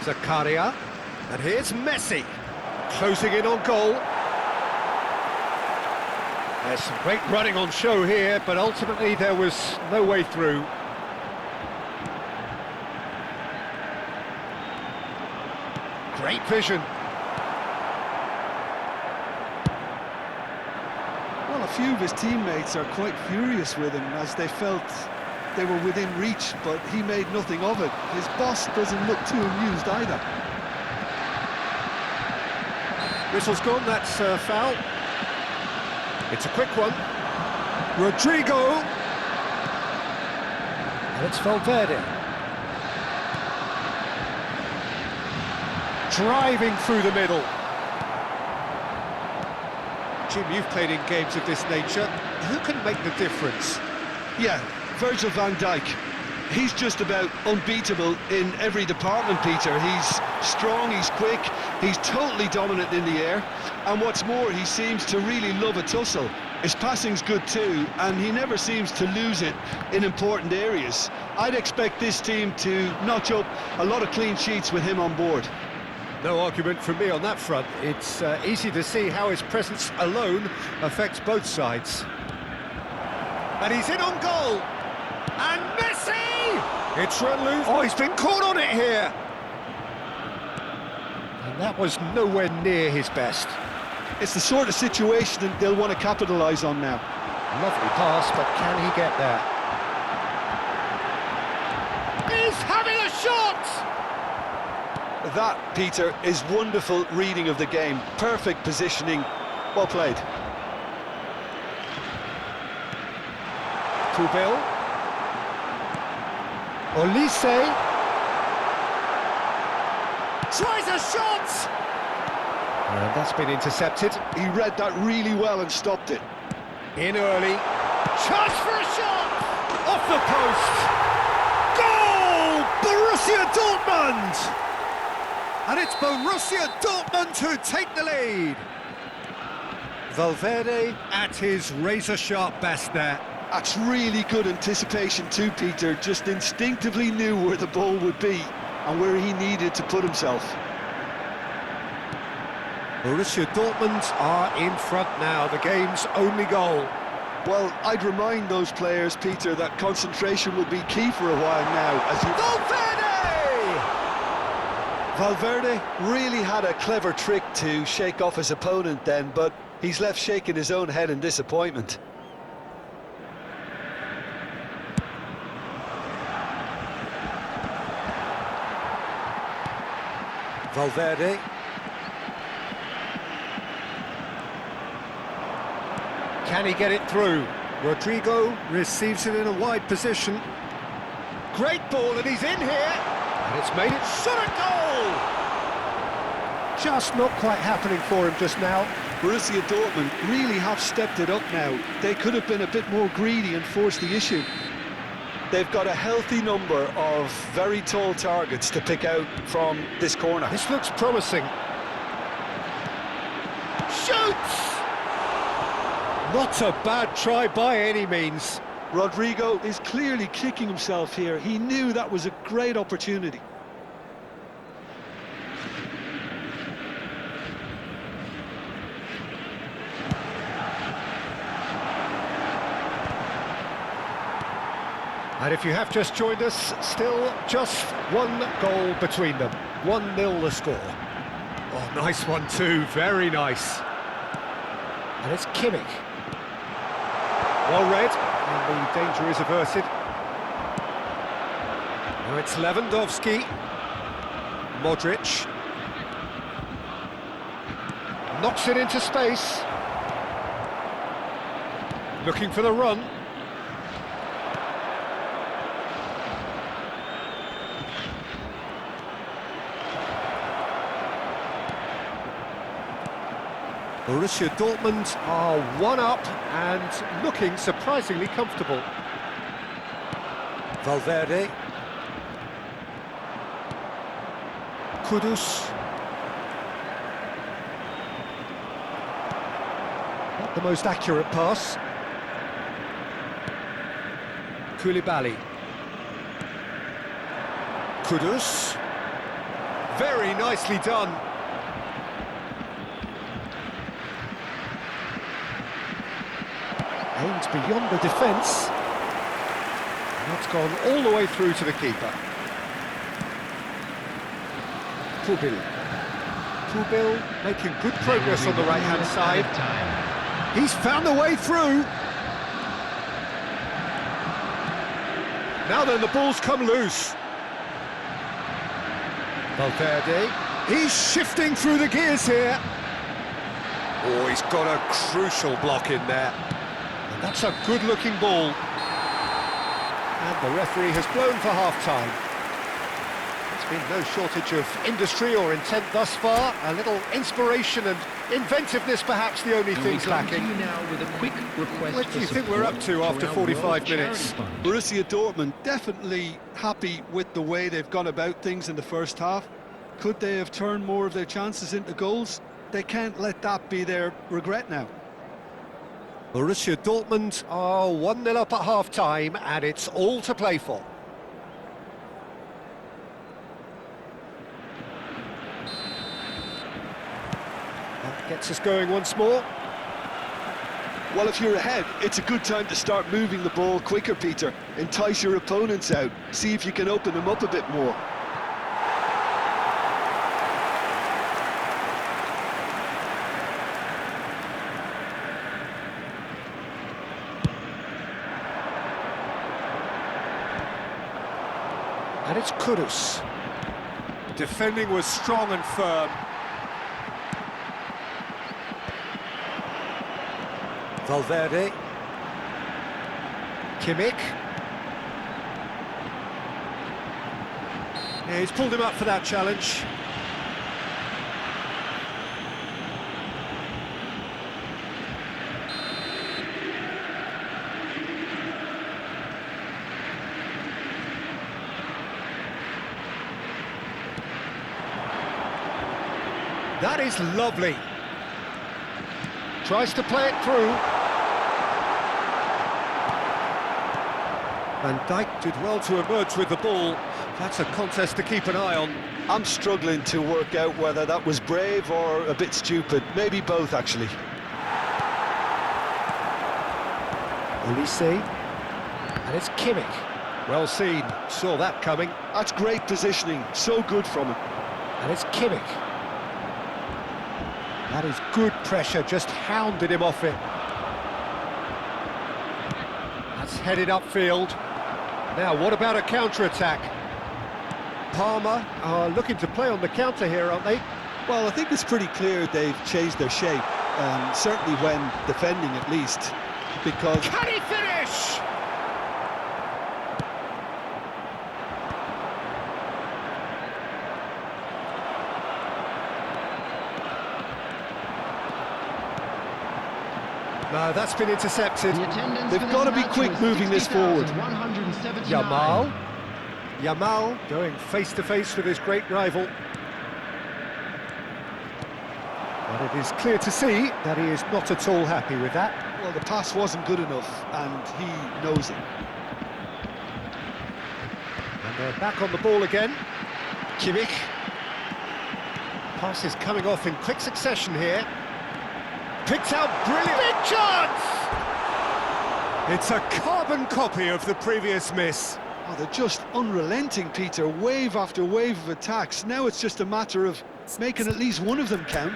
Zakaria. And here's Messi, closing in on goal. There's some great running on show here, but ultimately there was no way through. Great vision. Well, a few of his teammates are quite furious with him as they felt they were within reach, but he made nothing of it. His boss doesn't look too amused either. Whistle's gone, that's a foul. It's a quick one. Rodrigo. And it's Valverde. Driving through the middle. Jim, you've played in games of this nature. Who can make the difference? Yeah, Virgil van Dijk. He's just about unbeatable in every department, Peter. He's strong, he's quick, he's totally dominant in the air, and what's more, he seems to really love a tussle. His passing's good too, and he never seems to lose it in important areas. I'd expect this team to notch up a lot of clean sheets with him on board. No argument from me on that front. It's easy to see how his presence alone affects both sides. And he's in on goal! And Messi! It's run loose. Oh, he's been caught on it here! And that was nowhere near his best. It's the sort of situation that they'll want to capitalise on now. Lovely pass, but can he get there? He's having a shot! That, Peter, is wonderful reading of the game. Perfect positioning. Well played. Kubil. Olise. Tries a shot! And that's been intercepted. He read that really well and stopped it. In early. Chance for a shot! Off the post! Goal! Borussia Dortmund! And it's Borussia Dortmund who take the lead. Valverde at his razor-sharp best there. That's really good anticipation too, Peter. Just instinctively knew where the ball would be and where he needed to put himself. Borussia Dortmund are in front now, the game's only goal. Well, I'd remind those players, Peter, that concentration will be key for a while now. As you... Valverde really had a clever trick to shake off his opponent then, but he's left shaking his own head in disappointment. Valverde. Can he get it through? Rodrigo receives it in a wide position. Great ball, and he's in here. And it's made it shot at goal! Just not quite happening for him just now. Borussia Dortmund really have stepped it up now. They could have been a bit more greedy and forced the issue. They've got a healthy number of very tall targets to pick out from this corner. This looks promising. Shoots! Not a bad try by any means. Rodrigo is clearly kicking himself here. He knew that was a great opportunity. And if you have just joined us, still just one goal between them. 1-0 the score. Oh, nice one too, very nice. And it's Kimmich. Well read, and the danger is averted. Now it's Lewandowski. Modric. Knocks it into space. Looking for the run. Borussia Dortmund are one up and looking surprisingly comfortable. Valverde. Kudus. Not the most accurate pass. Koulibaly. Kudus. Very nicely done. Aimed beyond the defence. That's gone all the way through to the keeper. Pubil making good progress on the right-hand side. He's found a way through. Now then, the ball's come loose. Valverde, he's shifting through the gears here. Oh, he's got a crucial block in there. And that's a good-looking ball. And the referee has blown for half-time. There's been no shortage of industry or intent thus far. A little inspiration and inventiveness, perhaps the only things lacking. Now with a quick request. What do you think we're up to after 45 minutes? Borussia Dortmund definitely happy with the way they've gone about things in the first half. Could they have turned more of their chances into goals? They can't let that be their regret now. Borussia Dortmund are 1-0 up at half-time, and it's all to play for. That gets us going once more. Well, if you're ahead, it's a good time to start moving the ball quicker, Peter. Entice your opponents out. See if you can open them up a bit more. And it's Kudus. Defending was strong and firm. Valverde. Kimmich. Yeah, he's pulled him up for that challenge. That is lovely. Tries to play it through. Van Dijk did well to emerge with the ball. That's a contest to keep an eye on. I'm struggling to work out whether that was brave or a bit stupid. Maybe both, actually. Olise. And it's Kimmich. Well seen. Saw that coming. That's great positioning. So good from him. And it's Kimmich. That is good pressure, just hounded him off it. That's headed upfield. Now, what about a counter-attack? Parma are looking to play on the counter here, aren't they? Well, I think it's pretty clear they've changed their shape, certainly when defending at least, because... Can he finish? No, that's been intercepted. They've got to be quick moving this forward. Yamal going face-to-face with his great rival. But it is clear to see that he is not at all happy with that. Well, the pass wasn't good enough, and he knows it. And they're back on the ball again. Kimmich. Pass is coming off in quick succession here. Picked out brilliant. Big chance! It's a carbon copy of the previous miss. Oh, they're just unrelenting, Peter. Wave after wave of attacks. Now it's just a matter of making at least one of them count.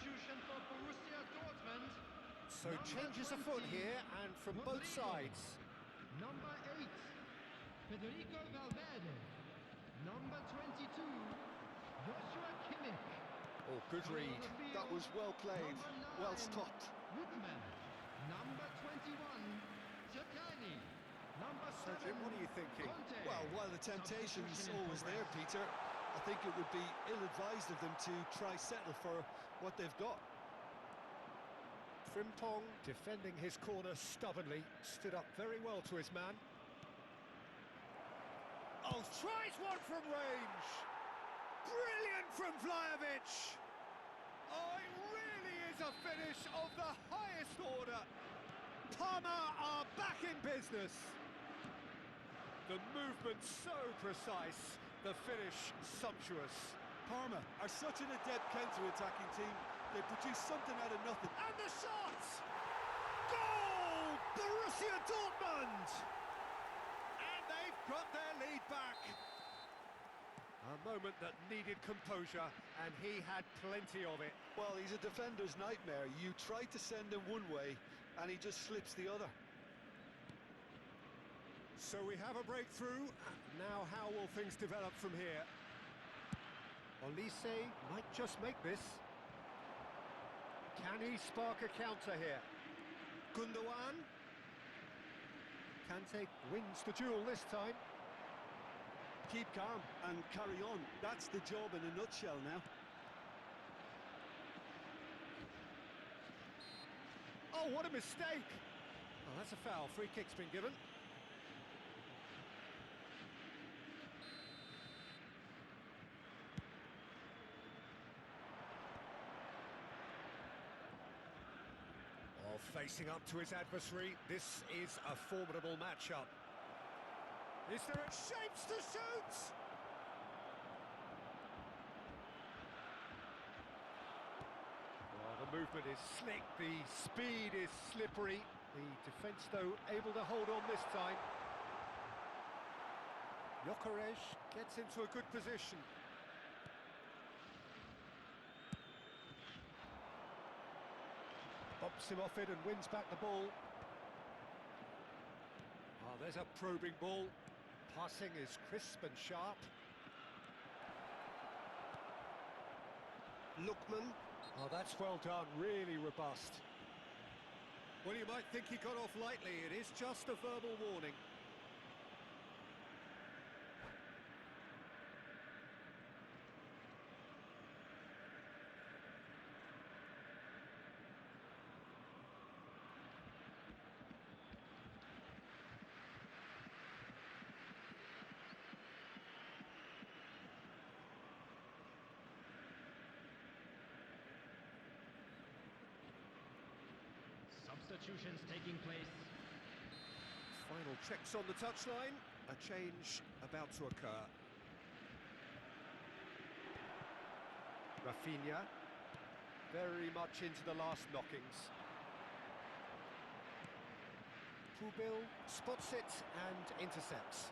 Substitution for Borussia Dortmund. So Number changes 20, afoot here, and from both Rodrigo. sides. Number 8, Federico Valverde. Number 22, Joshua Kimmich. Oh, good read. That was well played, Number 9, well stopped. Woodman. Number 21, Chakani. Number So, 7, Jim, what are you thinking? Conte. Well, while the temptation's Substitution in always there, progress. Peter, I think it would be ill-advised of them to try settle for what they've got. Frimpong defending his corner stubbornly, stood up very well to his man. Oh, tries one from range! Brilliant from Vlahovic! Oh, it really is a finish of the highest order! Parma are back in business! The movement so precise, the finish sumptuous. Parma are such an adept counter-attacking team. They produce something out of nothing. And the shot! Goal! Borussia Dortmund! And they've got their lead back. A moment that needed composure, and he had plenty of it. Well, he's a defender's nightmare. You try to send him one way, and he just slips the other. So we have a breakthrough. Now how will things develop from here? Olise might just make this. Can he spark a counter here? Gundogan. Kante wins the duel this time. Keep calm and carry on. That's the job in a nutshell now. Oh, what a mistake! Oh, that's a foul. Free kick's been given. Oh, facing up to his adversary, this is a formidable matchup. Is there a shapes to shoot? Oh, the movement is slick, the speed is slippery. The defence, though, able to hold on this time. Gyökeres gets into a good position. Bumps him off it and wins back the ball. Oh, there's a probing ball. Passing is crisp and sharp. Lookman. Oh, that's well done, really robust. Well, you might think he got off lightly. It is just a verbal warning. Substitutions taking place. Final checks on the touchline. A change about to occur. Rafinha, very much into the last knockings. Pubil spots it and intercepts.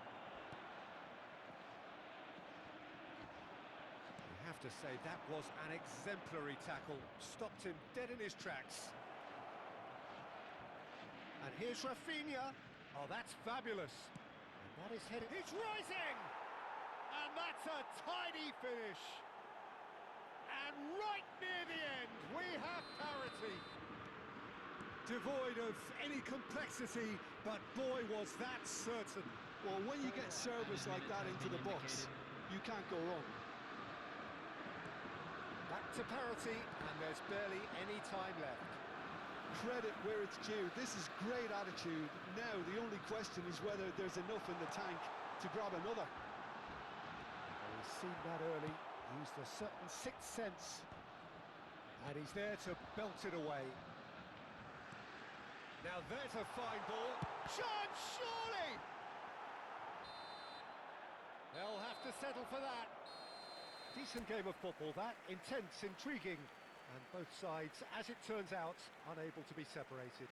I have to say, that was an exemplary tackle. Stopped him dead in his tracks. And here's Rafinha. Oh, that's fabulous. And that is headed. He's rising! And that's a tidy finish. And right near the end, we have parity. Devoid of any complexity, but boy, was that certain. Well, when you get service like that into the box, you can't go wrong. Back to parity, and there's barely any time left. Credit where it's due. This is great attitude. Now the only question is whether there's enough in the tank to grab another. Well, he's seen that early, used a certain sixth sense, and he's there to belt it away. Now there's a fine ball. Chance, surely! They'll have to settle for that. Decent game of football, that. Intense, intriguing. And both sides, as it turns out, unable to be separated.